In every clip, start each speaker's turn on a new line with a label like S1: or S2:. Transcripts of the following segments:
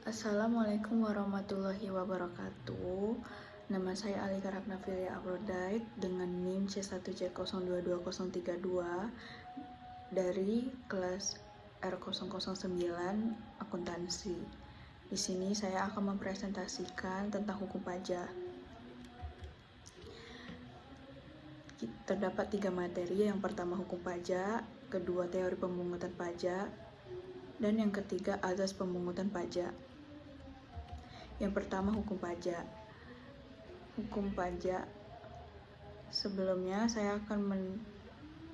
S1: Assalamualaikum warahmatullahi wabarakatuh. Nama saya Alika Ragnafilia Aphrodite dengan NIM C1C022032 dari kelas R009 Akuntansi. Di sini saya akan mempresentasikan tentang hukum pajak. Terdapat 3 materi, yang pertama hukum pajak, kedua teori pemungutan pajak, dan yang ketiga azas pemungutan pajak. Yang pertama hukum pajak. Hukum pajak. Sebelumnya saya akan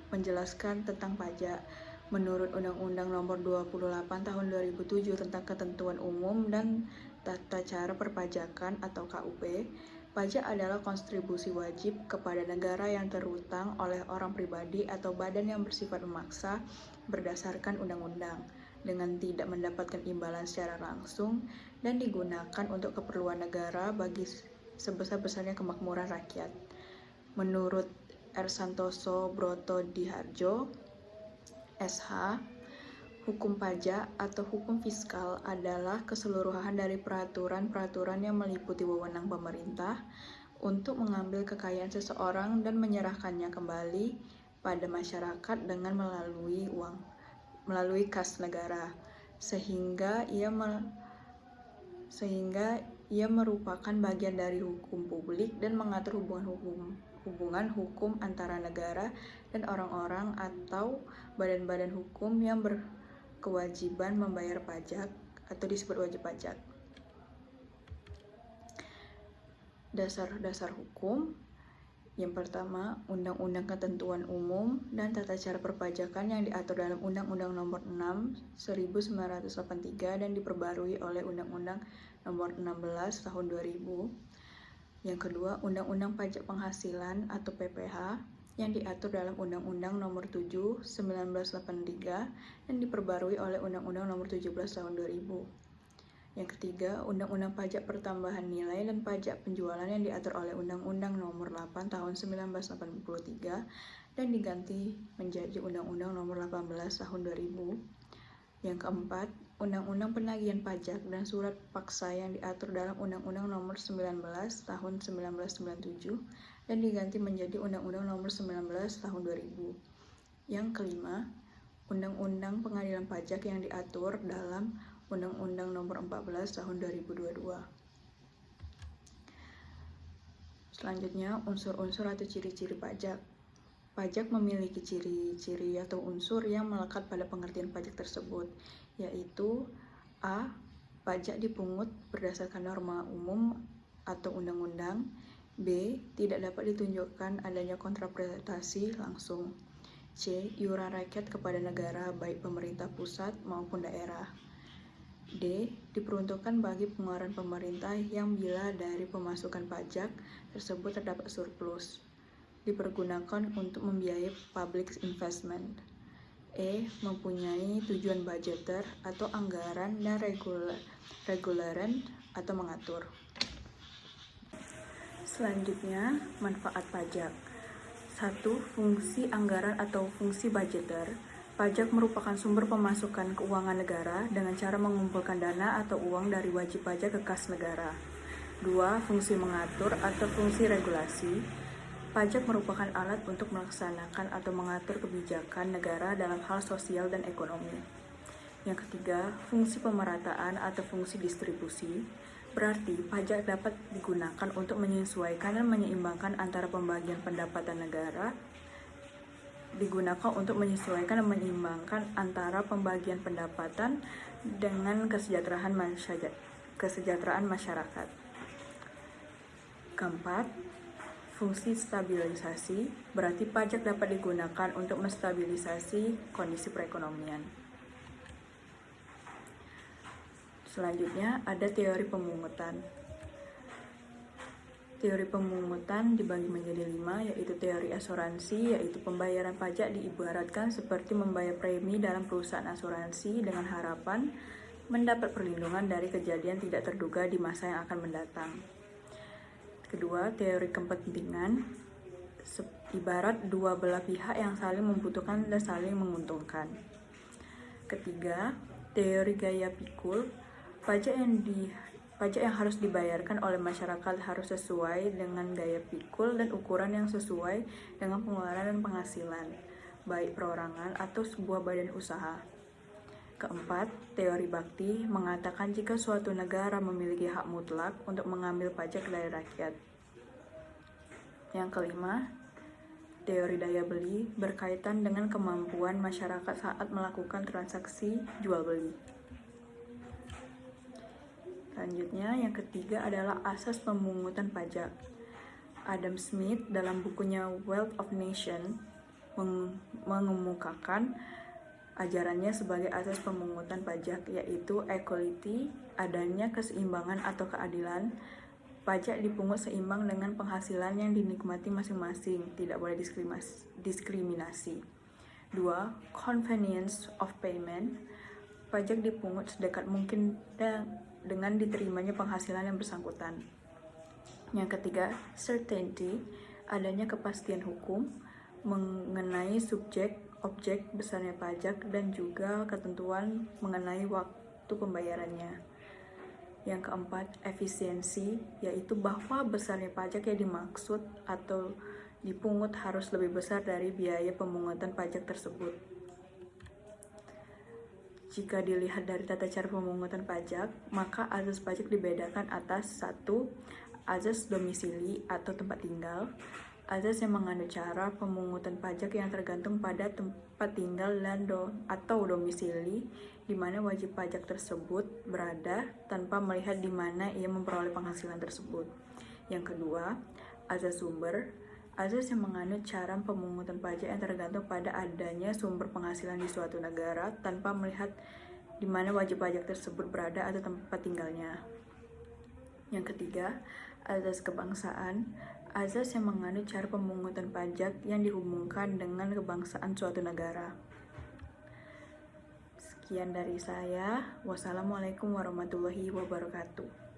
S1: menjelaskan tentang pajak. Menurut Undang-Undang Nomor 28 Tahun 2007 tentang Ketentuan Umum dan Tata Cara Perpajakan atau KUP, pajak adalah kontribusi wajib kepada negara yang terhutang oleh orang pribadi atau badan yang bersifat memaksa berdasarkan undang-undang, dengan tidak mendapatkan imbalan secara langsung dan digunakan untuk keperluan negara bagi sebesar-besarnya kemakmuran rakyat. Menurut R. Santoso Brotodihardjo, SH, hukum pajak atau hukum fiskal adalah keseluruhan dari peraturan-peraturan yang meliputi wewenang pemerintah untuk mengambil kekayaan seseorang dan menyerahkannya kembali pada masyarakat dengan melalui kas negara, sehingga ia merupakan bagian dari hukum publik dan mengatur hubungan hukum antara negara dan orang-orang atau badan-badan hukum yang berkewajiban membayar pajak atau disebut wajib pajak. Dasar-dasar hukum. Yang pertama, Undang-Undang Ketentuan Umum dan Tata Cara Perpajakan yang diatur dalam Undang-Undang Nomor 6 1983 dan diperbarui oleh Undang-Undang Nomor 16 Tahun 2000. Yang kedua, Undang-Undang Pajak Penghasilan atau PPH yang diatur dalam Undang-Undang Nomor 7 1983 dan diperbarui oleh Undang-Undang Nomor 17 Tahun 2000. Yang ketiga, Undang-Undang Pajak Pertambahan Nilai dan Pajak Penjualan yang diatur oleh Undang-Undang Nomor 8 Tahun 1983 dan diganti menjadi Undang-Undang Nomor 18 Tahun 2000. Yang keempat, Undang-Undang Penagihan Pajak dan Surat Paksa yang diatur dalam Undang-Undang Nomor 19 Tahun 1997 dan diganti menjadi Undang-Undang Nomor 19 Tahun 2000. Yang kelima, Undang-Undang Pengadilan Pajak yang diatur dalam Undang-Undang Nomor 14 Tahun 2022. Selanjutnya, unsur-unsur atau ciri-ciri pajak. Pajak memiliki ciri-ciri atau unsur yang melekat pada pengertian pajak tersebut, yaitu A. Pajak dipungut berdasarkan norma umum atau undang-undang. B. Tidak dapat ditunjukkan adanya kontraprestasi langsung. C. Iuran rakyat kepada negara, baik pemerintah pusat maupun daerah. D. Diperuntukkan bagi pengeluaran pemerintah yang bila dari pemasukan pajak tersebut terdapat surplus, dipergunakan untuk membiayai public investment. E. Mempunyai tujuan budgeter atau anggaran dan reguleran atau mengatur. Selanjutnya, manfaat pajak. 1. Fungsi anggaran atau fungsi budgeter. Pajak merupakan sumber pemasukan keuangan negara dengan cara mengumpulkan dana atau uang dari wajib pajak ke kas negara. 2. Fungsi mengatur atau fungsi regulasi. Pajak merupakan alat untuk melaksanakan atau mengatur kebijakan negara dalam hal sosial dan ekonomi. Yang ketiga, fungsi pemerataan atau fungsi distribusi. Berarti pajak dapat digunakan untuk menyesuaikan dan menyeimbangkan antara pembagian pendapatan negara antara pembagian pendapatan dengan kesejahteraan masyarakat. Keempat, fungsi stabilisasi, berarti pajak dapat digunakan untuk menstabilisasi kondisi perekonomian. Selanjutnya ada teori pemungutan. Teori pemungutan dibagi menjadi 5, yaitu teori asuransi, yaitu pembayaran pajak diibaratkan seperti membayar premi dalam perusahaan asuransi dengan harapan mendapat perlindungan dari kejadian tidak terduga di masa yang akan mendatang. Kedua, teori kepentingan, ibarat dua belah pihak yang saling membutuhkan dan saling menguntungkan. Ketiga, teori gaya pikul, Pajak yang harus dibayarkan oleh masyarakat harus sesuai dengan gaya pikul dan ukuran yang sesuai dengan pengeluaran dan penghasilan, baik perorangan atau sebuah badan usaha. Keempat, teori bakti mengatakan jika suatu negara memiliki hak mutlak untuk mengambil pajak dari rakyat. Yang kelima, teori daya beli berkaitan dengan kemampuan masyarakat saat melakukan transaksi jual beli. Selanjutnya, yang ketiga adalah asas pemungutan pajak. Adam Smith dalam bukunya Wealth of Nations mengemukakan ajarannya sebagai asas pemungutan pajak, yaitu equality, adanya keseimbangan atau keadilan. Pajak dipungut seimbang dengan penghasilan yang dinikmati masing-masing, tidak boleh diskriminasi. 2. Convenience of payment. Pajak dipungut sedekat mungkin dengan diterimanya penghasilan yang bersangkutan. Yang ketiga, certainty, adanya kepastian hukum mengenai subjek, objek, besarnya pajak, dan juga ketentuan mengenai waktu pembayarannya. Yang keempat, efisiensi, yaitu bahwa besarnya pajak yang dimaksud atau dipungut harus lebih besar dari biaya pemungutan pajak tersebut. Jika dilihat dari tata cara pemungutan pajak, maka azas pajak dibedakan atas 1. Azas domisili atau tempat tinggal. Azas yang mengandung cara pemungutan pajak yang tergantung pada tempat tinggal atau domisili di mana wajib pajak tersebut berada tanpa melihat di mana ia memperoleh penghasilan tersebut. Yang kedua, azas sumber. Azas yang mengandung cara pemungutan pajak yang tergantung pada adanya sumber penghasilan di suatu negara tanpa melihat di mana wajib pajak tersebut berada atau tempat tinggalnya. Yang ketiga, azas kebangsaan. Azas yang mengandung cara pemungutan pajak yang dihubungkan dengan kebangsaan suatu negara. Sekian dari saya. Wassalamualaikum warahmatullahi wabarakatuh.